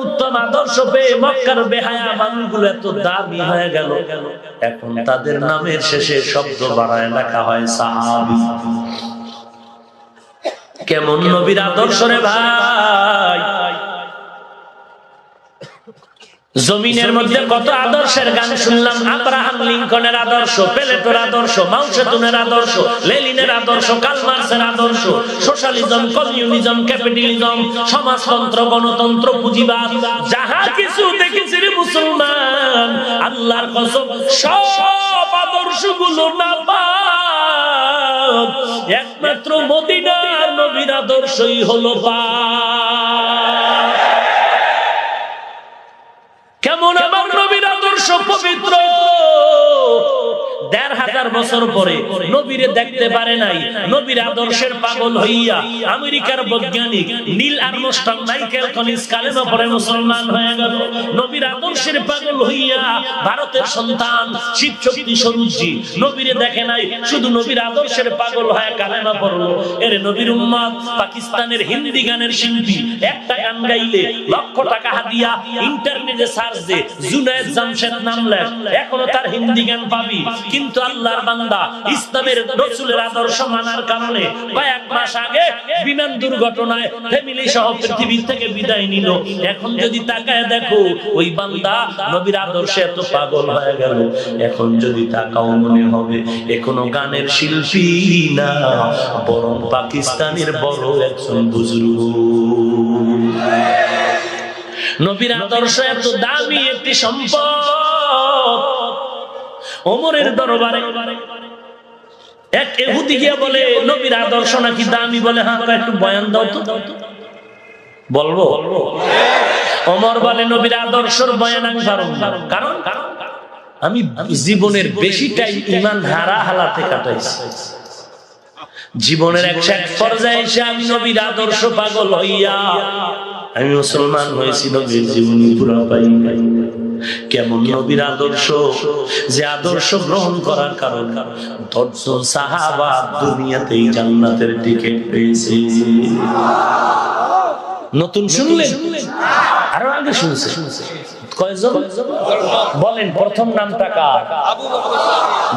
উত্তম আদর্শ পেয়ে মক্কার বেহায়া মানুষগুলো এত দামি হয়ে গেল, এখন তাদের নামের শেষে শব্দ বাড়ায় লেখা হয় সাহাবী। কেমন নবীর আদর্শ রে ভাই! জমিনের মধ্যে কত আদর্শের গান শুনলাম, আব্রাহাম লিঙ্কনের আদর্শ, প্লেটোর আদর্শ, মাও সেতুনের আদর্শ, লেনিনের আদর্শ, কার্ল মার্ক্সের আদর্শ, সোশ্যালিজম, কমিউনিজম, ক্যাপিটালিজম, সমাজতন্ত্র, গণতন্ত্র, পুঁজিবাদ, যাহা কিছু দেখেছি রে মুসলমান, আল্লাহর কসম সব আদর্শগুলো না পাক, একমাত্র মদিনার নবীর আদর্শই হলো পাক। কেমন আমার নবীর আদর্শ পবিত্র! ১৫০০ বছর পরে নবীরে দেখতে পারে নাই, নবীর আদর্শের পাগল হইয়া আমেরিকার বৈজ্ঞানিক নীল আর্মস্ট্রং, মাইকেল কলিন্স কালেমা পড়ে মুসলমান হয়ে গেল। নবীর আদর্শের পাগল হইয়া ভারতের সন্তান শিব শক্তি স্বরূপজি নবীরে দেখে নাই, শুধু নবীর আদর্শের পাগল হয়ে কালেমা পড়লো। এর নবীর উম্মত পাকিস্তানের হিন্দি গানের শিল্পী একটা গান গাইলে লক্ষ টাকা হাদিয়া, ইন্টারনেটে সার্চ দে জুনায়েদ জামশেদ নাম লেখ, এখনো তার হিন্দি গান পাবি। কিন্তু আল্লাহর বান্দা ইসলামের রাসূলের আদর্শ মানার কারণে কয়েক মাস আগে বিমান দুর্ঘটনায় ফ্যামিলি সহ পৃথিবী থেকে বিদায় নিল। এখন যদি তাকায় দেখো, ওই বান্দা নবীর আদর্শে এত পাগল হয়ে গেল। এখন যদি তাকাও মনে হবে এখনো গানের শিল্পী না, বরং পাকিস্তানের বড় একজন বুজুর্গ। নবীর আদর্শ এত দামি একটি সম্পদ। ওমরের দরবারে এক ইহুদি গিয়া বলে নবীর আদর্শ নাকি দামি, বলে হ্যাঁ একটু বয়ান দাও তো। বলবো? ওমর বলে নবীর আদর্শের বয়ান আমি পারব না, কারণ আমি জীবনের বেশি টাইম ঈমান হারা হালাতে কাটাইছি। জীবনের এক পর্যায়ে এসে আমি নবীর আদর্শ পাগল হইয়া আমি মুসলমান হয়েছি, নবীর জীবনী পুরা পাই। কেমন নবীর আদর্শ, যে আদর্শ গ্রহণ করার কারণ ১০ জন সাহাবা দুনিয়াতেই জান্নাতের টিকিট পেয়েছে। নতুন শুনলেন? আরো আগে শুনছে? কয়জন বলেন? প্রথম নামটা কার?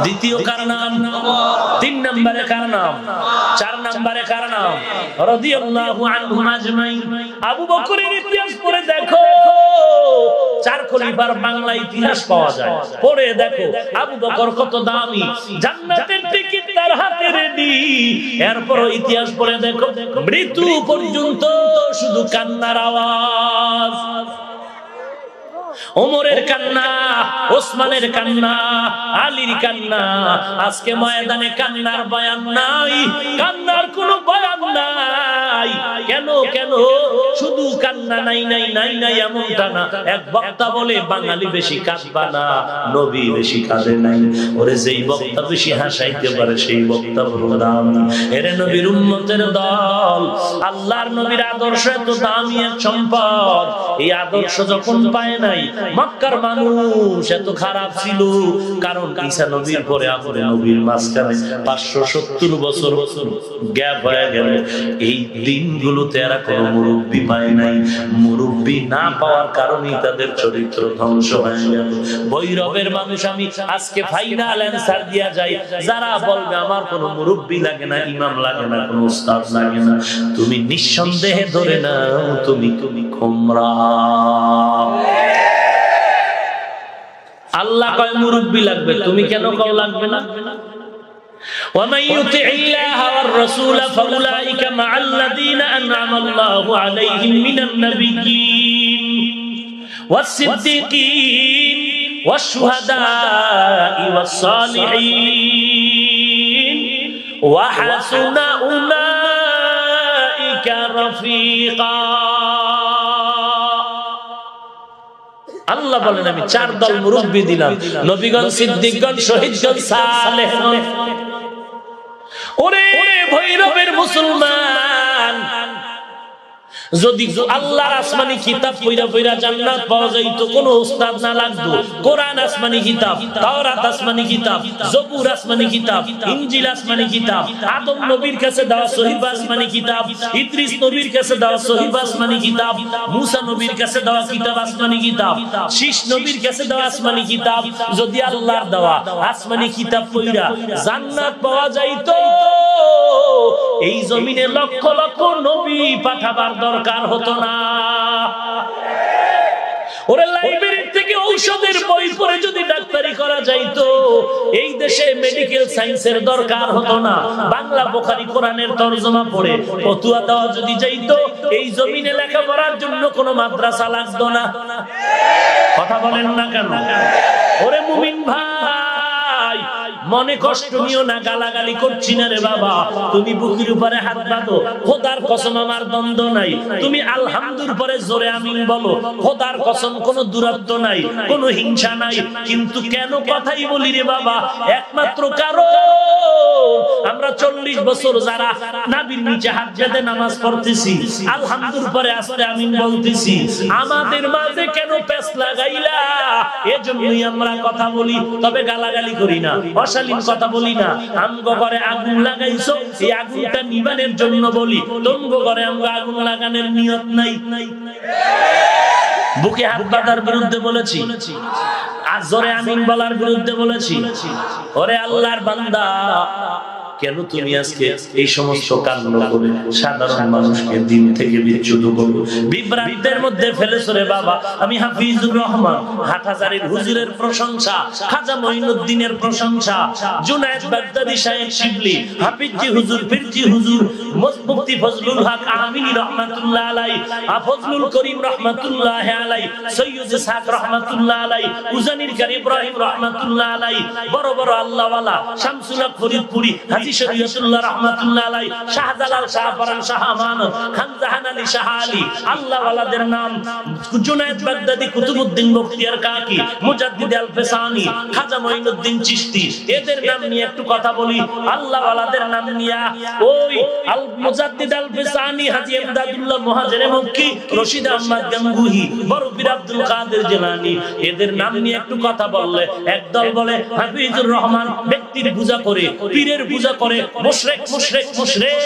দ্বিতীয় কার নাম? ৩ নম্বরে কার নাম? ৪ নম্বরে কার নাম? রাদিয়াল্লাহু আনহুম আজমাইন। আবু বকরের ইতিহাস পড়ে দেখো, ৪ খলিফার বাংলা ইতিহাস পাওয়া যায়, পড়ে দেখো আবু বকর কত দামি, জান্নাতের টিকিট তার হাতে রেডি। এরপর ইতিহাস পড়ে দেখো, মৃত্যু পর্যন্ত শুধু কান্নার আওয়াজ। ওমরের কান্না, ওসমানের কান্না, আলীর কান্না। আজকে ময়দানে কান্নার বয়ান নাই, কান্নার কোনো বয়ান নাই। কেন কেন শুধু কান্না নাই নাই নাই নাই এমনটা না। এক বক্তা বলে বাঙালি বেশি কাঁদবা না, নবী বেশি কাঁদে নাই। ওরে যেই বক্তা বেশি হাসাইতে পারে সেই বক্তা বড় দামি। এরে নবীর উম্মতের দল, আল্লাহর নবীর আদর্শ এত দামি এক সম্পদ। এই আদর্শ যখন পায় নাই, মক্কার মানুষ এত খারাপ ছিল, কারণ ঈসা নবীর পরে আমরে নবীর মাঝখানে ৫৭০ বছর গ্যাপ হয়ে গেল। এই দিনগুলোতে এরা কোনো মুরব্বী পায় নাই। মুরব্বী না পাওয়ার কারণেই তাদের চরিত্র ধ্বংস হয়ে গেল। ভৈরবের মানুষ আমি আজকে ফাইনাল অ্যান্সার দিয়া যাই, যারা বলবে আমার কোনো মুরব্বী লাগে না, ইমাম লাগে না, কোনো উস্তাদ লাগে না, তুমি নিঃসন্দেহে ধরে নাও তুমি গোমরা। আল্লাহ কয় মুরব্বী লাগবে, তুমি কেন কও লাগবে না? ومن يطع الله والرسول فاولئك مع الذين انعم الله عليهم من النبيين والصديقين والشهداء والصالحين وحسن اولئك رفيقا। আল্লাহ বলেন আমি 4 দল মুরব্বি দিলাম, নবীগণ, সিদ্দিকগণ, শহীদগণ, সালেহগণ। ওরে ভৈরবের মুসলমান, যদি আল্লাহর আসমানি কিতাব পড়া পড়া জান্নাত পাওয়া যাইতো, কোনো উস্তাদ না লাগতো। কোরআন আসমানি কিতাব, তাওরাত আসমানি কিতাব, জবুর আসমানি কিতাব, ইনজিল আসমানি কিতাব, আদম নবীর কাছে দেওয়া সহিহ আসমানি কিতাব, ইদ্রিস নবীর কাছে দেওয়া সহিহ আসমানি কিতাব, মুসা নবীর কাছে দেওয়া কিতাব আসমানি কিতাব, শীষ নবীর কাছে দেওয়া আসমানি কিতাব। যদি আল্লাহর দেওয়া আসমানি কিতাব পড়া জান্নাত পাওয়া যাইতো, এই জমিনে লক্ষ লক্ষ নবী পাঠাবার দরকার হতো না। ওরে লাইব্রেরি থেকে ঔষধের বই পড়ে যদি ডাক্তারি করা যাইতো, এই দেশে মেডিকেল সায়েন্সের দরকার হতো না। বাংলা বুখারী কোরআনের তরজমা পড়ে ফতোয়া দেওয়া যদি যাইতো, এই জমিনে লেখাপড়ার জন্য কোনো মাদ্রাসা লাগতো না। কথা বলেন না কেন? ওরে মুমিন ভাই, মনে কষ্ট নিও না, গালাগালি করছি না রে বাবা। তুমি বুকের উপরে হাত বাঁধো, খোদার কসম আমার দ্বন্দ্ব নাই। তুমি আলহামদুর পরে জোরে আমিন বলো, খোদার কসম কোনো দূরত্ব নাই, কোনো হিংসা নাই। কিন্তু কেন কথাই বলি রে বাবা, একমাত্র কারণ আমরা 40 বছর যারা নাবির নিচে হাত বেঁধে নামাজ পড়তেছি, আলহামদুর পরে আস্তে আমিন বলতেছি, আমাদের মাঝে কেন পেছ লাগাইলা? এজন্যই আমরা কথা বলি, তবে গালাগালি করি না, অশালীন কথা বলি না। আমগো ঘরে আগুন লাগাইছো, এই আগুনটা নিবানের জন্য বলি। তোমগো ঘরে আমগো আগুন লাগানোর নিয়ত নাই। বুকে হাত বাঁধার বিরুদ্ধে বলেছি, আর জোরে আমিন বলার বিরুদ্ধে বলেছি। ওরে আল্লাহর বান্দা, কেন তুমি আজকে এই সমস্ত কাণ্ড করে সাধারণ মানুষকে দিন থেকে বিচ্যুত করো, বিভ্রান্তের মধ্যে ফেলেছো রে বাবা? আমি হাফিজুর রহমান হাটহাজারীর হুজুরের প্রশংসা, খাজা মঈনুদ্দিনের প্রশংসা, জুনায়েদ বাগদাদী সাহেব শিবলি, হাফিজি হুজুর, পীরজি হুজুর, মুফতি ফজলুল হক আমিনী রহমাতুল্লাহ আলাইহি, ফজলুল করিম রহমাতুল্লাহ আলাইহি, সৈয়দ ইসহাক রহমাতুল্লাহ আলাইহি, উজানির কারি ইব্রাহিম রহমাতুল্লাহ আলাইহি, বড় বড় আল্লাহওয়ালা শামসুল হক ফরিদপুরি, হাজী শরীয়তুল্লাহ রহমাতুল্লাহ আলাইহি, শাহজালাল, শাহপরান, শাহ আমানত, খান জাহান আলী, শাহ আলী, আল্লাহওয়ালাদের নাম জুনায়েদ বাগদাদী, কুতুবউদ্দিন বখতিয়ার কাকি, মুজাদ্দিদ আল ফেসানি, খাজা মঈনুদ্দিন চিশতি, এদের নাম নিয়ে একটু কথা বলি। আল্লাহওয়ালাদের নাম নিয়ে ওই আল মুজাদ্দিদ আল ফেসানি, হাজী ইমদাদুল্লাহ মুহাজিরে মক্কি, রশিদ আহমদ গাঙ্গুহি, বড় পীর আব্দুল কাদের জিলানী, এদের নাম নিয়ে একটু কথা বললে একদল বলে হাফিজুর রহমান ব্যক্তির পূজা করে, পীরের পূজা করে, মুশরিক মুশরিক মুশরিক।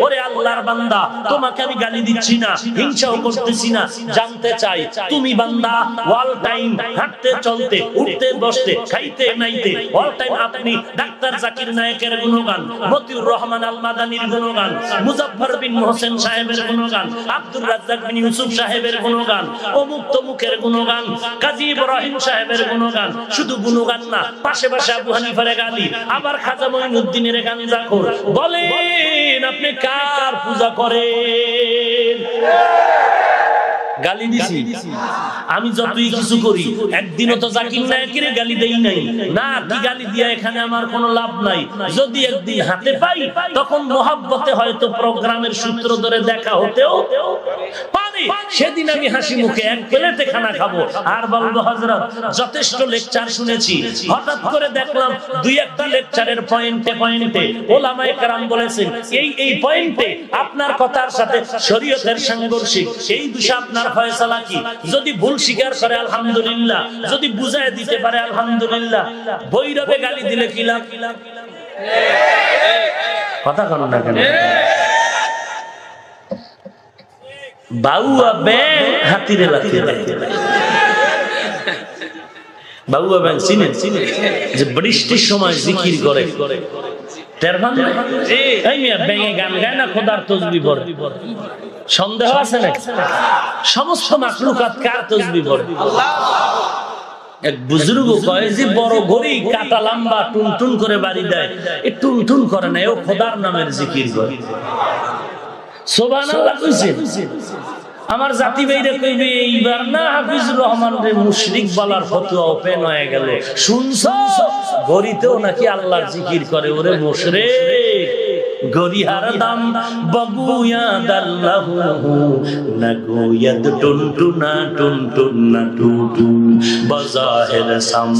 ওরে আল্লাহর বান্দা, তোমাকে আমি গালি দিচ্ছি না, হিংসাও করতেছি না, জানতে চাই তুমি বান্দা অল টাইম হাঁটতে চলতে উঠতে বসতে খাইতে নাইতে অল টাইম আপনি ডাক্তার জাকির নায়েকের গুণগান, মতিউর রহমান আল মাদানির গুণগান, মুজাফফর বিন হোসেন সাহেবের গুণগান, আব্দুর রাজ্জাক বিন ইউসুফ সাহেবের গুণগান, অমুক তমুকের গুণগান, কাজী ইব্রাহিম সাহেবের গুণগান, শুধু গুণগান না, পাশে পাশে আবু হানিফার গালি, আবার খাজা মঈনুদ্দিনের গাঞ্জাখোর। বলেন আপনি কার পূজা করেন? গালি দিছি আমি যতই কিছু করি, একদিনও তো জাকির নায়েকের গালি দেই নাই না। কি গালি দিয়া এখানে আমার কোনো লাভ নাই। যদি একদিন হাতে পাই, তখন মহব্বতে হয়তো প্রোগ্রামের সূত্র ধরে দেখা হতেও পারে। সেদিন আমি হাসি মুখে এক প্লেটে খানা খাবো আর বলবো হযরত যথেষ্ট লেকচার শুনেছি। হঠাৎ করে দেখলাম দুই একটা লেকচারের পয়েন্টে পয়েন্টে ওলামায়ে কেরাম বলেছেন এই পয়েন্টে আপনার কথার সাথে শরীয়তের সাংঘর্ষিক, এই বিষয়ে আপনার ফয়সালা কি? যদি ভুল স্বীকার করে আলহামদুলিল্লাহ, যদি বুঝায় দিতে পারে আলহামদুলিল্লাহ। বৈরবে গালি দিলে কি লাভ? কথা কন না কেন? বাউয়া ব্যাং হাতিরে লাথি দেয়। বাউয়া ব্যাং চিনেন? যে বৃষ্টির সময় জিকির করে, গান গায় না, খোদার তসবিহ পড়ে। সন্দেহ আছে না? সমস্ত মাখলুকাত কার তসবিহ পড়ে? এক বুজুর্গ কয় যে বড় ঘড়ি কাটা লম্বা টুনটুন করে বাড়ি দেয়, এ টুনটুন করে না, ও খোদার নামের জিকির করে। সুবহানাল্লাহ কইছেন। আমার জাতি ভাইরা কইবে এইবার না হাফিজুর রহমান রে মুশরিক বলার ফতোয়া ওপেন হয়ে গেল। শুনছো ঘড়িতেও নাকি আল্লাহর জিকির করে? ওরে মুশরিক, গরিহার দাম বগুয়াদ আল্লাহু নগুয়াদ টুনটুনা টুনটুনা টুটু বাজাহের সাম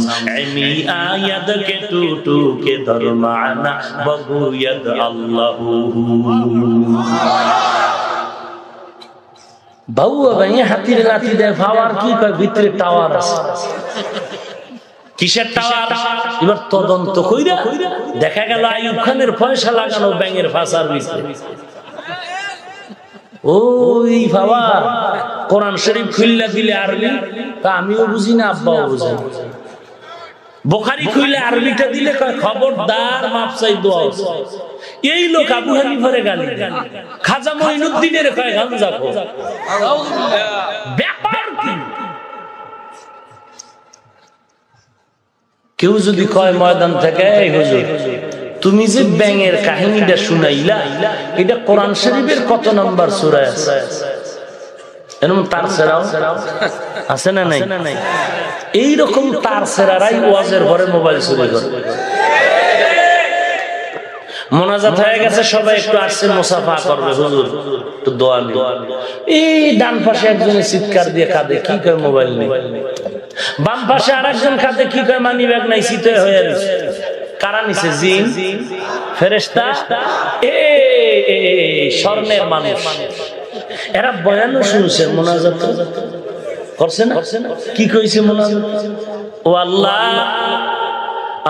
এমি আয়াদ কে টুটু কে দরমানা বগুয়াদ আল্লাহু। বাউয়া ভাই হাতির লাঠি দেয় পাওয়ার কি কয় ভিতরে টাওয়ার আছে। কিসের টাওয়ার? এবার তদন্ত কইরা দেখা গেল আইয়ুব খানের পয়সা লাগানো ব্যাঙের ফাঁসার ভিতরে। ওই বাবা কোরআন শরীফ খুললা দিলে আরবি, তা আমিও বুঝি না আব্বাও বুঝি না। বুখারী খুললে আরবিটা দিলে কয় খবরদার মাপ চাই দোয়া। এই লোক আবু হানিফারে গালি দেয়, খাজা মঈনুদ্দিনের কয় গাঞ্জা খোর। ব্যাপার কি? কেউ যদি কয় ময়দান থেকে এই হুজুর তুমি যে ব্যাঙের কাহিনীটা শুনাইলা এটা কোরআন শরীফের কত নাম্বার সূরায় আছে? এরকম তার সেরাও আছে না নাই? এইরকম তার সেরারাই ওয়াজের ঘরে মোবাইল চুরি করে। মোনাজাত হয়ে গেছে, সবাই একটু আসছে মুসাফা করবে, হুজুর একটু দোয়া নিন। এই ডান পাশে একজনের চিৎকার দিয়ে কাঁদে, কি কয় মোবাইল নেই। বাম পাশে আরেকজন কাঁদে, কি কয় মানি ব্যাগ নাই, শীতে হয়ে গেছে। কারা নিছে? জিন, ফেরেশতা, স্বর্ণের মানুষ। এরা বয়ানও শুনছে, মোনাজাত করছে না? কি কইছে মোনাজাত? ও আল্লাহ,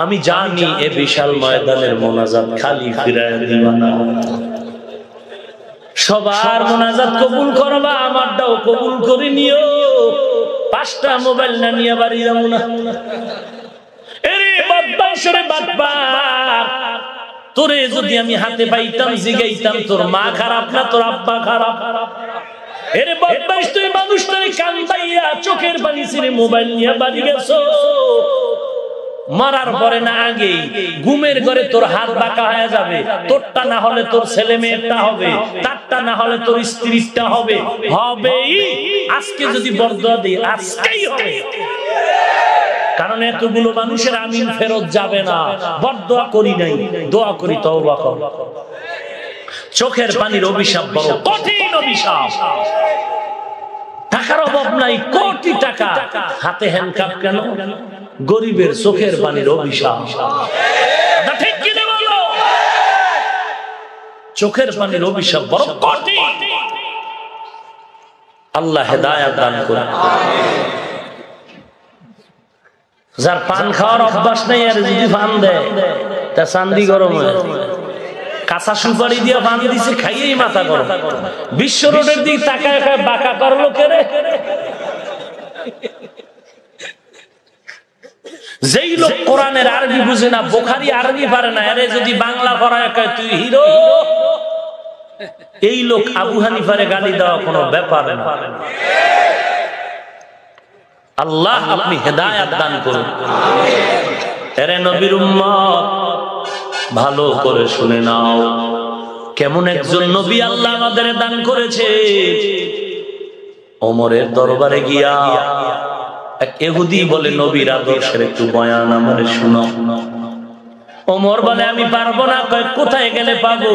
আমি জানি এ বিশাল ময়দানের মোনাজাত খালি ফিরায় দিবা না, সবার মোনাজাত কবুল করবা, আমারটাও কবুল করে নিও। 5টা মোবাইল না নিয়ে বাড়ি যাবো না। এরে বদমাইশ রে বাটপার, তোরে যদি আমি হাতে পাইতাম জিগাইতাম তোর মা খারাপ না তোর আব্বা খারাপ। এরে বদমাইশ, তুই মানুষটারে কান্দাইয়া চোখের পানি ছেড়ে মোবাইল নিয়ে বাড়ি গেছো। মারার পরে না আগে ঘুমের ঘরে তোর হাত বাঁকা হয়ে যাবে। তোরটা না হলে তোর ছেলে মেয়েরটা হবে, তারটা না হলে তোর স্ত্রীরটা হবে। হবেই। আজকে যদি বরদোয়া দিই আজকেই হবে, কারণ এতগুলো মানুষের আমিন ফেরত যাবে না। বরদোয়া করি নাই, দোয়া করি তওবা কর। চোখের পানির অভিশাপ বড় কঠিন অভিশাপ। টাকার অভাব নাই, কোটি টাকা, হাতে হ্যান্ডকাপ কেন? গরিবের চোখের পানির অভিশাপ। ঠিক কি না বলো? চোখের পানির অভিশাপ বড় কঠিন। আল্লাহ হেদায়েত দান করুন। যার পান খাওয়ার অভ্যাস নেই আর যদি পান দেয় তা চান্দি গরম হয়। কাঁচা সুপারি দিয়ে পান দিছে, খাইয়েই মাথা গরম। বিশ্ব রোডের দিকে তাকায় বাঁকা করলো কেরে? যেই লোক কোরআনের আরবি বুঝে না, বুখারী আরবি পারে না, এরে যদি বাংলা পড়ায় কয় তুই হিরো, এই লোক আবু হানিফারে গালি দেওয়া কোনো ব্যাপার না। আল্লাহ আপনি হেদায়েত দান করুন। এরে নবীর উম্মত, ভালো করে শুনে নাও, কেমন একজন নবী আল্লাহ আমাদের দান করেছে। ওমরের দরবারে গিয়া এক ইহুদি বলে, নবীর আদর্শের একটু বয়ান আমারে শোনাও। ওমর বলে, আমি পারবো না। কয়, কোথায় গেলে পাবো?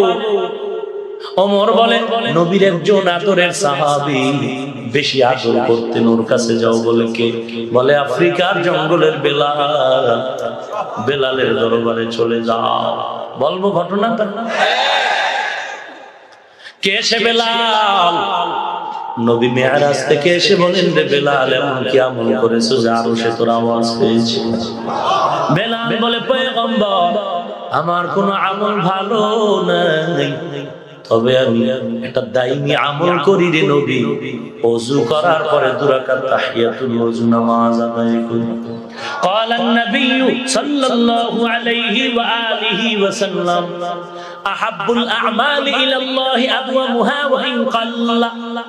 ওমর বলে, নবীর একজন আদরের সাহাবী বেশি আদর করতেন, ওর কাছে যাও। বলে, কে? বলে, আফ্রিকার জঙ্গলের বেলাল। বেলালের দরবারে চলে যাও। বলবো ঘটনাটা? কে সে বেলাল? নবী মেরাজ থেকে এসে বলেন, রে বেলাল, এমন কি আমল করেছো যে আরো সে তোর আওয়াজ পেয়েছে? বেলাল বলে, পয়গম্বর, আমার কোনো আমল ভালো নাই, তবে আমি একটা দাইমি আমল করি রে নবী। ওযু করার পরে 2 রাকাত তাহিয়াতুল ওযু নামাজ আদায় করি। قال النبي صلى الله عليه واله وسلم احب الاعمال الى الله ادومها وان قل।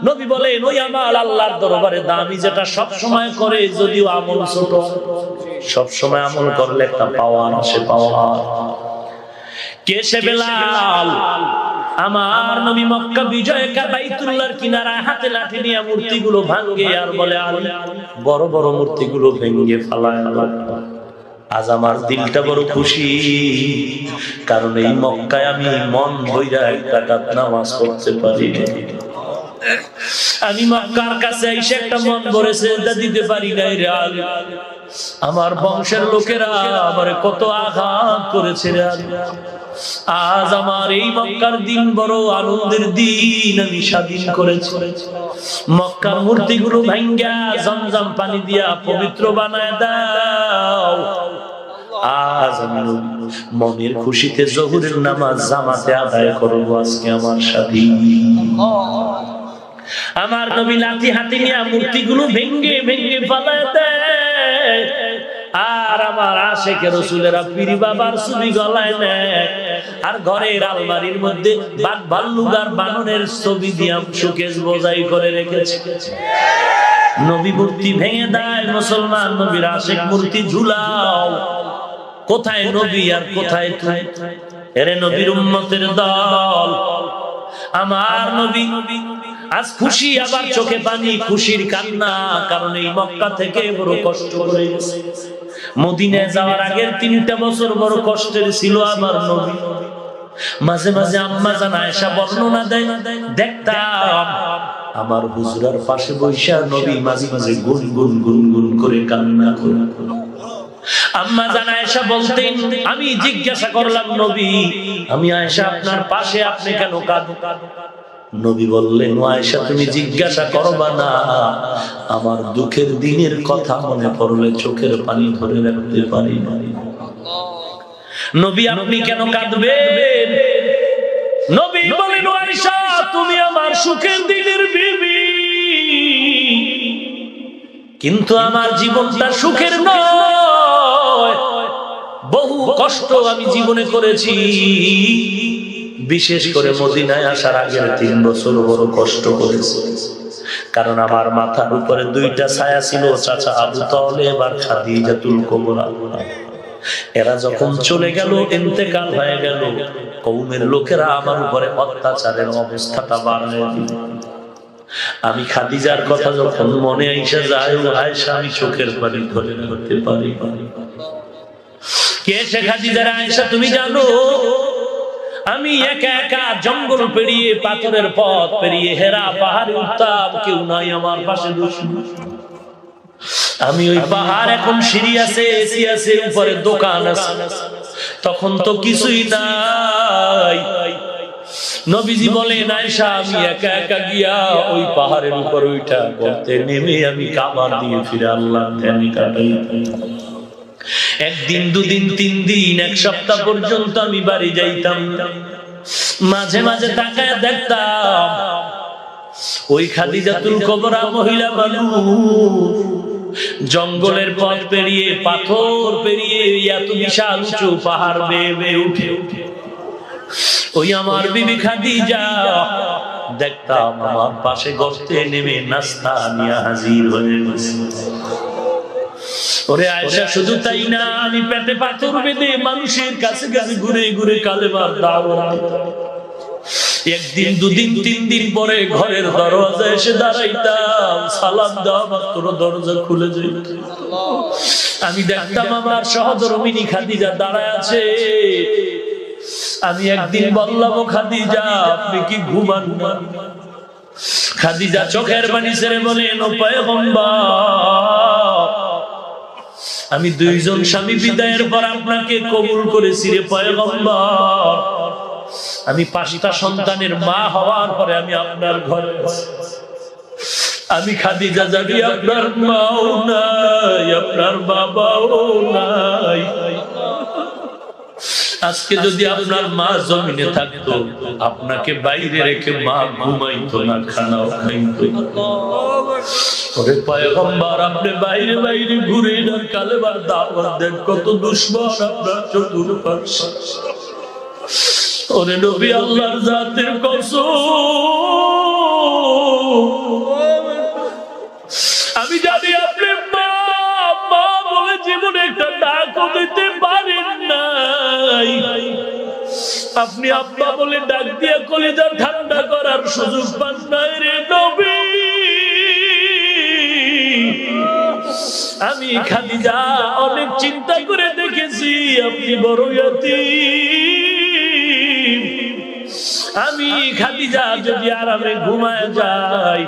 নবী বলেন, ওই আমল আল্লাহর দরবারে দামি যেটা সব সময় করে, যদিও আমল ছোট, সব সময় আমল করলে একটা পাওয়ার আসে। পাওয়ার কে সে? বেলাল। আমার নবী মক্কা বিজয় বাইতুল্লাহর কিনারায় হাতে লাঠি নিয়ে মূর্তিগুলো ভাঙে আর বলে, আলী, বড় বড় মূর্তিগুলো ভেঙে ফেলায়। আজ আমার দিলটা বড় খুশি, কারণ এই মক্কায় আমি মন ভইরা 1 রাকাত নামাজ পড়তে পারি। আমি মক্কার কাছে এসে একটা মন ভরে সিজদা দিতে পারি নাই রে আলী। আমার বংশের লোকেরা আমারে কত আঘাত করেছে রে আলী। আজ আমার এই মক্কার দিন বড় আনন্দের দিন, আমি স্বাধীন করেছি। মক্কার মূর্তিগুলো ভাঙ্গা জমজম পানি দিয়া পবিত্র বানায় দাও। আজ আমি মনের খুশিতে জোহরের নামাজ জামাতে আদায় করবো আজকে আমার সাথী। আমার নবী লাঠি হাতে নিয়ে মূর্তিগুলো ভেঙ্গে ভেঙ্গে ফালায় দেয়, আর আমার আশেকে রাসূলেরা পীর বাবার ছবি গলায় নেয়, আর ঘরের আলমারির মধ্যে বাঘ ভাল্লুক আর বানরের ছবি দিয়ে শোকেস বোঝাই করে রেখেছে। নবী মূর্তি ভেঙে দেয়, মুসলমান নবীর আশেক মূর্তি ঝুলাও। কোথায় নবী আর কোথায় তুই? এরে নবীর উম্মতের দল, আমার নবী আজ খুশি, আবার চোখে পানি, খুশির কান্না, কারণ এই মক্কা থেকে বড় কষ্ট করে গেছে। মদিনায় যাওয়ার আগের 3টা বছর বড় কষ্টের ছিল আমার নবী। মাঝে মাঝে আম্মা জান আয়েশা বর্ণনা দেয়, দেখতাম আমার হুজুরার পাশে বৈশা নবী মাঝে মাঝে গুনগুন গুনগুন করে কান্না করে। আম্মা জান আয়েশা বলতেন, আমি জিজ্ঞাসা করলাম নবী, আমি আয়েশা আপনার পাশে, আপনি কেন কাঁদেন? নবী বললেন, আয়েশা তুমি জিজ্ঞাসা করবা না, আমার দুঃখের দিনের কথা মনে পড়লে চোখের পানি ধরে রাখতে পারি না। নবী আপনি কেন কাঁদবেন? নবী বলেন, আয়েশা তুমি আমার সুখের দিনের বিবি, কিন্তু আমার জীবনটা সুখের নয়। বহু কষ্ট আমি জীবনে করেছি, বিশেষ করে মদিনায় আসার আগের 3 বছর বড় কষ্ট করেছি। কারণ আমার মাথার উপরে 2টা ছায়া ছিল, চাচা আবু তালেব আর খাদিজাতুল কুবরা। এরা যখন চলে গেল, ইন্তেকাল হয়ে গেল, কওমের লোকেরা আমার উপরে অত্যাচারের অবস্থাটা বাড়ায় দিল। আমি খাদিজার কথা যখন মনে আইসা যায়, আয়েশা আমি চোখের পানি ধরে রাখতে পারি। কে সে খাদিজা? আয়েশা তুমি জানো, আমি একা একা জঙ্গল পেরিয়ে, পাথরের পথ পেরিয়ে হেরা পাহাড়ে উঠতাম, কেউ নাই আমার পাশে বসে। আমি ওই পাহাড়, এখন সিঁড়ি আছে, এসি আছে, উপরে দোকান আছে, তখন তো কিছুই নাই। নবীজি বলেন, আয়েশা আমি একা একা গিয়া ওই পাহাড়ের উপর উঠা করতে নেমে আমি কাবার দিয়ে ফিরে আল্লাহর ধ্যানে কাটাই। 1 দিন 2 দিন 3 দিন 1 সপ্তাহ পর্যন্ত আমি বাড়ি যাইতাম। মাঝে মাঝে তাকায় দেখতাম ওই খাদিজাতুল কুবরা মহিলা মানুষ জঙ্গলের পথ পেরিয়ে, পাথর পেরিয়ে, এত বিশাল উঁচু পাহাড় বেয়ে বেয়ে উঠে ওই আমার বিবি খাদিজা দেখতাম আমার পাশে গর্তে নেমে নাস্তা নিয়ে হাজির হয়ে গেছে। ওরে আয়েশা শুধু তাই না, আমি পেটে পাথর বেঁধে মানুষের কাছে কাছে ঘুরে ঘুরে কালেমার দাওয়াত। 1 দিন 2 দিন 3 দিন পরে ঘরের দরজা এসে দাঁড়াইতাম, সালাম দেওয়া মাত্র দরজা খুলে যেত। আমি দেখতাম আমার সহধর্মিনী খাদিজা দাঁড়ায় আছে। আমি একদিন বললাম, ও খাদিজা আপনি কি ঘুমান না? খাদিজা চোখের পানি ছেড়ে বলেন, ও পয়গম্বর, আমি 2 জন স্বামী বিদায়ের পর আপনাকে কবুল করেছি রে পয়গম্বর। আমি 5টা সন্তানের মা হওয়ার পরে আমি আপনার ঘরে, আমি খাদিজা জানি আপনার মাও নাই, আপনার বাবাও নাই। আজকে যদি আপনার মা জমিনে থাকতো, আপনাকে বাইরে রেখে মা ঘুমাইতো না, খানাও খাইতো। ওরে পয়গম্বর, আপনি বাইরে বাইরে ঘুরে না, কালেমার দাওয়াত দেন, কত দুশমন আপনার চতুর্পাশে। ওরে নবী, আল্লাহর জাতের কসম, আমি জানি আপনি মা মা বলে জীবনে একটা ডাকও দিতে পারেন নাই। আপনি আব্বা বলে ডাক দিয়ে কলিজা ঠান্ডা করার সুযোগ পান নাই রে নবী। আমি খাদিজা অনেক চিন্তা করে দেখেছি, আপনি বড় ইয়াতীম। আমি খাদিজা যদি আরামে ঘুমায় যাই,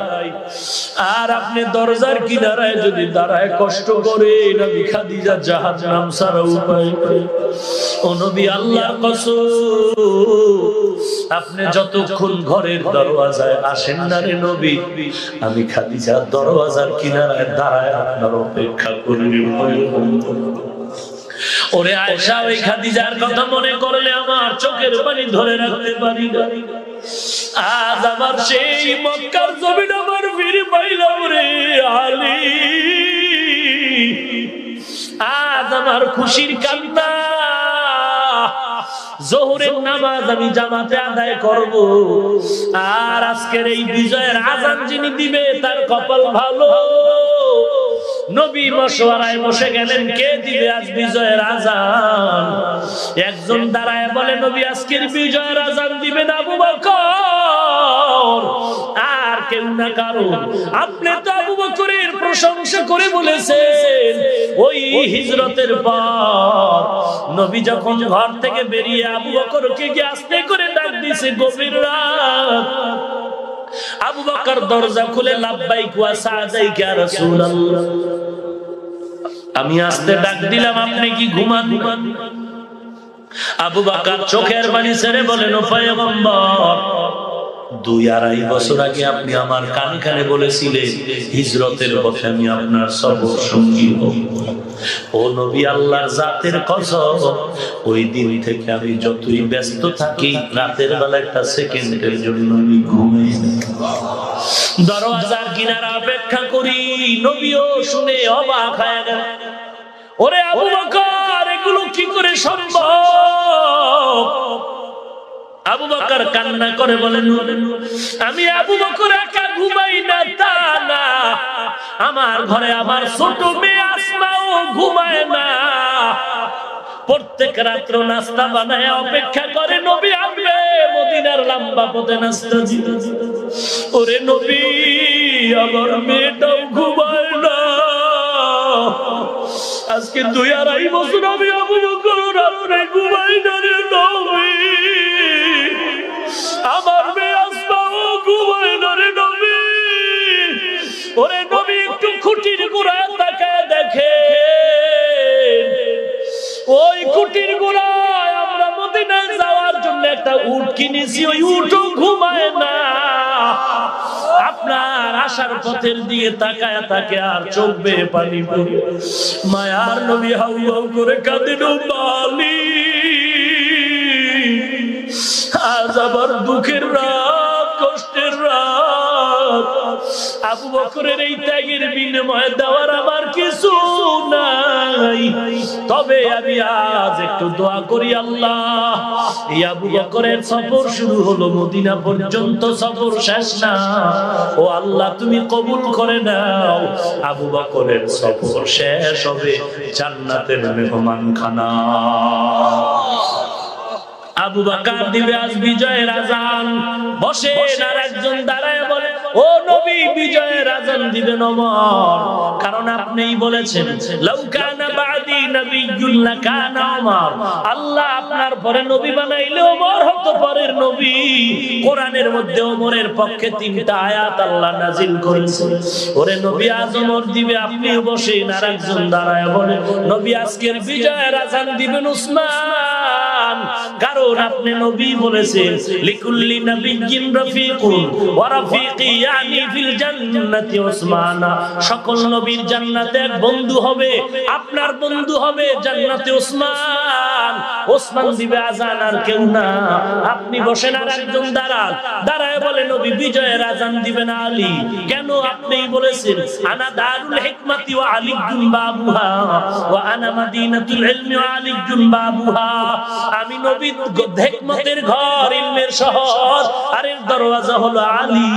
আর আপনি দরজার কিনারায় যদি দাঁড়ায় কষ্ট করে নবী খাদিজা জাহান্নাম ছাড়া উপায় নাই। ও নবী আল্লাহর কসম, আপনি যতক্ষণ ঘরের দরওয়াজায় আসেন না রে নবী, আমি খাদিজার দরওয়াজার কিনারায় দাঁড়ায় আপনার অপেক্ষা করি। ওরে আয়েশা, ওই খাদিজার কথা মনে করলে আমার চোখের পানি ধরে রাখতে পারি না। আজ আমার সেই মক্কার জমিন আমার ফিরে পাইলাম রে আলী। আজ আমার খুশির কান্না, জোহরের নামাজ আমি জামাতে আদায় করব, আর আজকের এই বিজয়ের আজান যিনি দিবে তার কপাল ভালো। নবী মশওয়ারায় বসে গেলেন, কে দিবে আজ বিজয়ের আজান? একজন দাঁড়ায় বলে, নবী আজকের বিজয়ের আজান দিবেন আবু বকর, আর কেউ না কারো। আপনি তো আবু বকরের প্রশংসা করে বলেছেন, ওই হিজরতের পর নবী যখন ঘর থেকে বেরিয়ে আবু বকরকে গিয়ে আস্তে করে ডাক দিয়েছে গভীর রাত। আবু বকর দরজা খুলে লাব্বাইক ওয়া সাদাইক ইয়া রাসূলুল্লাহ, আমি আস্তে ডাক দিলাম, আপনি কি ঘুমান? আবু বকর চোখের পানি ছেড়ে বলেন, ও পয়গম্বর, 2-2.5 বছর আগে আপনি আমার কানে কানে বলেছিলেন হিজরতের পথে আমি আপনার সফর সঙ্গী হব। ও নবী, আল্লাহর জাতের কসম, ওই দিন থেকে আমি যতই ব্যস্ত থাকি, রাতের বেলা একটা সেকেন্ডের জন্য আমি ঘুমাই না, দরওয়াজার কিনারা অপেক্ষা করি। নবীও শুনে অবাক হয়ে গেল। ওরে আবু বকর, এগুলো কি করে সম্ভব? আবু বকর কান্না করে বলেন, আমি আবু বকর একা ঘুমাই না তা না, আমার ঘরে আমার ছোট মেয়ে আসমাও ঘুমায় না। প্রত্যেক রাত্র নাস্তা বানায় অপেক্ষা করে নবী আসবে, মদিনার লম্বা পথে নাস্তা দিতে। ওরে নবী, আমার মেয়েটাও ঘুমায় না। আজকে 2-2.5 বছর আমি আবু বকর রাত্রে ঘুমাই না রে নবী, আমার মেয়ে আসমাও ঘুমায় না রে নবী। ওরে নবী, একটু খুঁটির গোড়ায় তাকায় দেখে, ওই খুঁটির গোড়ায় আমরা মদিনায় যাওয়ার জন্য একটা উট কিনেছি, ওই উটও ঘুমায় না। আপনার আসার পথের দিকে তাকায় থাকে আর চোখ বেয়ে পানি পড়ে। মায়ার নবী হাউ হাউ করে কাঁদেন, বালি, আজ আবার দুঃখের রাত, কষ্টের রাত। আবু বকরের এই ত্যাগের বিনিময়ে দেওয়ার আমার কিছু নাই, তবে আমি আজ একটু দোয়া করি, আল্লাহ, এই আবু বকরের সফর শুরু হলো, মদিনা পর্যন্ত সফর শেষ না। ও আল্লাহ, তুমি কবুল করে নাও, আবু বকরের সফর শেষ হবে জান্নাতের মেহমানখানা। আবু বকর দিবে আজ বিজয়ের আজান। বসে আর একজন দাঁড়ায় বলে, ও নবী, বিজয়ের আজান দিবেন ওমর, কারণ আপনিই বলেছেন লাউ কানা বাদি নবিয়্যুন লাকানা ওমর, আল্লাহ আপনার পরে নবী বানাইলে ওমর হতো পরের নবী। কোরআনের মধ্যে ওমরের পক্ষে 3টা আয়াত আল্লাহ নাজিল করেছেন। ওরে নবী, আজ ওমর দিবে, আপনি বসেন। আর একজন দাঁড়ায় বলে, নবী আজকের বিজয়ের আজান দিবেন উসমান, কারণ আপনি নবী বলেছেন লিকুল্লি নাবিয়্যিন রাফিকুন ওয়া রাফিকি ইয়ানি ফিল জান্নাতি উসমান, সকল নবীর জান্নাতে এক বন্ধু হবে, আপনার বন্ধু হবে জান্নাতে উসমান। উসমান দিবে আজান, আর কেউ না। আপনি বসেন। আর একজন দাঁড়ায় বলে, নবী বিজয়ের আজান দিবেন আলী, কেন? আপনিই বলেছেন আনা দারুল হিকমাতি ওয়া আলিয়্যুন বাবুহা ওয়া আনা মাদিনাতুল ইলমি ওয়া আলিয়্যুন বাবুহা, আমি নবী হিকমতের ঘর, ইলমের শহর, আর এর দরওয়াজা হলো আলী।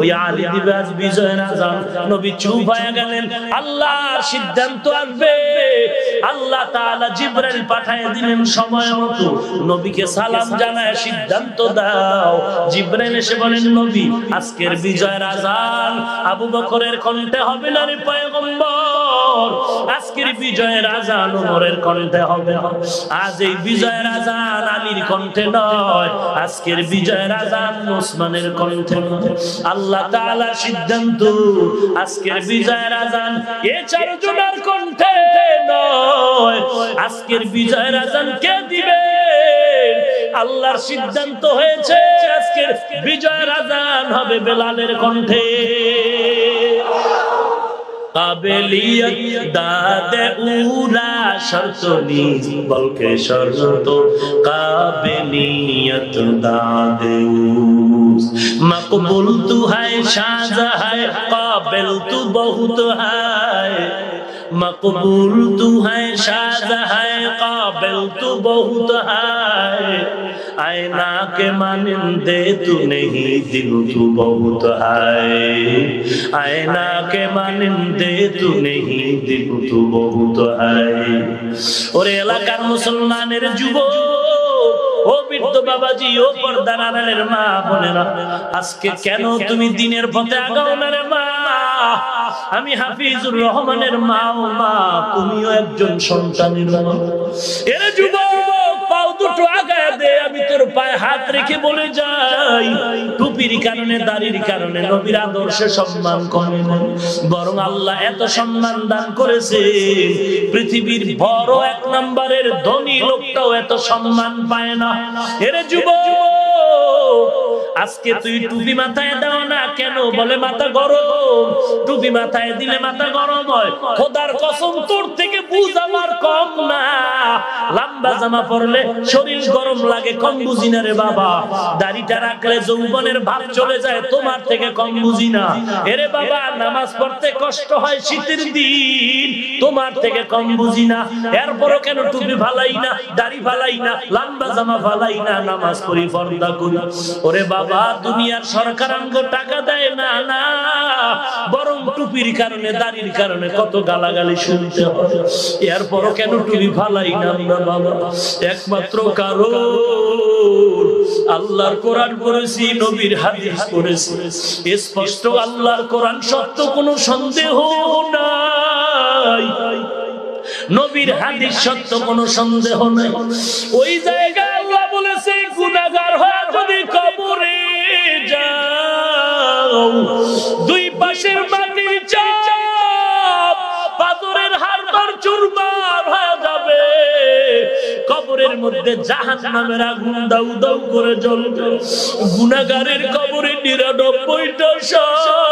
ওই আলী দিবে আজ বিজয়ের আজান। নবী চুপ হয়ে গেলেন। আল্লাহর সিদ্ধান্ত আসবে। আল্লাহ তাআলা জিবরাইল পাঠিয়ে দিলেন সময় মতো, নবীকে সালাম জানায় সিদ্ধান্ত দাও। জিবরাইল এসে বলেন, নবী আজকের বিজয়ের আজান আবু বকরের কণ্ঠে হবে না রে পয়গম্বর, আজকের বিজয়ের আজান ওমরের কণ্ঠে হবে। আজ এই বিজয়ের আজান আজান আলীর কণ্ঠে নয়, আজকের বিজয়ের আজান ওসমানের কণ্ঠে নয়। আল্লাহ তাআলা সিদ্ধান্ত, আজকের বিজয়ের আজান এ চারজনের কণ্ঠে নয়, আজকের বিজয়ের আজান কে দিবে? আল্লাহর সিদ্ধান্ত হয়েছে আজকের বিজয়ের আজান হবে বেলালের কণ্ঠে। কাবেলিয়ত দাদে উরা শর্ত নিজ বলকে শর্ত কাবেলিয়ত দাদে উস মকবুল তু হ্যায় শাহজা হ্যায় কাবিল তু বহুত হ্যায় मकबूल तू है शादा है काबिल तू बहुत है आईना के मानिंदे तू नहीं दिल तू बहुत है आईना के मानिंदे तू नहीं दिल तू बहुत है। और এলাকার মুসলমানের যুবক, ও বৃদ্ধ বাবাজি, ও পর্দার আড়ালের মা বোনেরা, আজকে কেন তুমি দিনের পথে আগাও না রে মা? আমি হাফিজুর রহমানের মা, ও মা তুমিও একজন সন্তানের মা। এর যুবক পাও দুটো আগায় দে, আমি তোর পায়ে হাত রেখে বলে যাই, টুপির কারণে দাড়ির কারণে নবীর আদর্শে সম্মান কমে না, বরং আল্লাহ এত সম্মান দান করেছে পৃথিবীর বড় এক নম্বরের ধনী লোকটাও এত সম্মান পায় না। এর যুবক আজকে তুই টুপি মাথায় দাও না কেন? বলে মাথা গরম। টুপি মাথায় দিলে মাথা গরম হয়? খোদার কসম তোর থেকে বুঝ আমার কম না। লম্বা জামা পরলে শরীর গরম লাগে, কম বুঝি না রে বাবা। দাড়িটা রাখলে যৌবনের ভাব চলে যায়, তোমার থেকে কম বুঝি না। এরে বাবা নামাজ পড়তে কষ্ট হয় শীতের দিন, তোমার থেকে কম বুঝি না। এরপরও কেন টুপি ফালাই না, দাড়ি ফালাই না, লম্বা জামা ফালাই না, নামাজ পড়ি, পর্দা করি? ওরে বাবা দুনিয়ার সরকার আমগো টাকা দেয় না, না, বরং টুপির কারণে দাড়ির কারণে কত গালাগালি শুনতে হয়। এরপরও কেন টুপি ফালাই না বাবা? একমাত্র কারণ আল্লাহর কোরআন পড়েছি, নবীর হাদিস পড়েছি, স্পষ্ট আল্লাহর কোরআন সত্য, কোনো সন্দেহ নাই। নবীর হাদিস সত্য, কোনো সন্দেহ নাই। ওই জায়গায় আল্লাহ বলেছে গুনাহগার হয়ে যদি কবরে যাও, দুই পাশের মাটির চাপ পাথরের হাড় চুরমার হয়ে যাবে, কবরের মধ্যে জাহান্নামের আগুন দাউ দাউ করে জ্বলবে। গুনাহগারের কবরে ৯৯টা সাপ।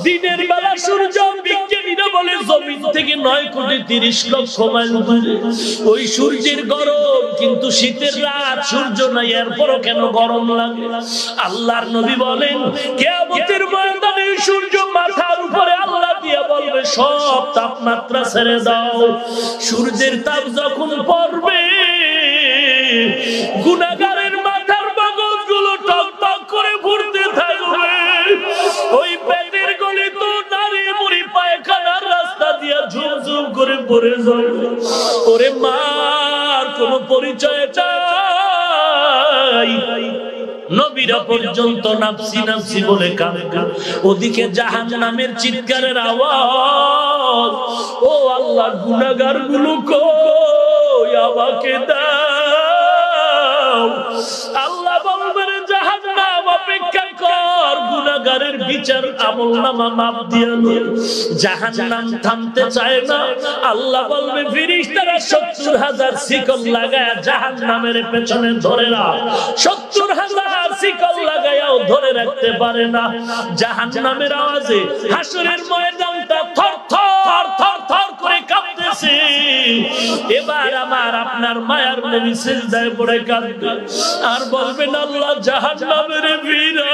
দিনের বেলা সূর্য, বিজ্ঞানীরা বলে জমিন থেকে ৯,৩০,০০,০০০ মাইল দূরে। ওই সূর্যের গরম, কিন্তু শীতের রাত, সূর্য নাই, এরপরও কেন গরম লাগে? আল্লাহর নবী বলেন কিয়ামতের ময়দানে সূর্য মাথার উপরে আল্লাহ দিয়া বলবে সব তাপমাত্রা ছেড়ে দাও। সূর্যের তাপ যখন পড়বে, গুনাহগারের মাথার মগজগুলো টকটক করে ঘুরতে থাকবে। ওই পেটের গলি তো নারী মুড়ি পায়খানার রাস্তা দিয়া ঝুমঝুম করে পড়ে যাবে। ওরে মার কোনো পরিচয় চাই, নবীরা পর্যন্ত নাফসি নাফসি বলে কাঁদে, ওদিকে জাহান্নামের চিৎকারের আওয়াজ। ও আল্লাহ গুনাহগার গুলো কই, আমাকে দাও। আল্লাহ বলবেন জাহান্নাম অপেক্ষা কর, গুনাহগারের বিচার আমলনামা মাপ দিয়ে নে। জাহান্নাম থামতে চায় না। আল্লাহ বলবে ফেরেশতারা ৭০,০০০ শিকল লাগায় জাহান্নামের পেছনে ধরে রাখ। ৭০,০০০ শিকল লাগায়াও ধরে রাখতে পারে না। জাহান্নামের আওয়াজে হাসরের ময়দানটা থর থর থর থর করে কাঁপতেছে। এবার আমার আপনার মায়ার নবী সিজদায় পড়ে কাঁদবে আর বলবেন আল্লাহ জাহান্নামের বিরা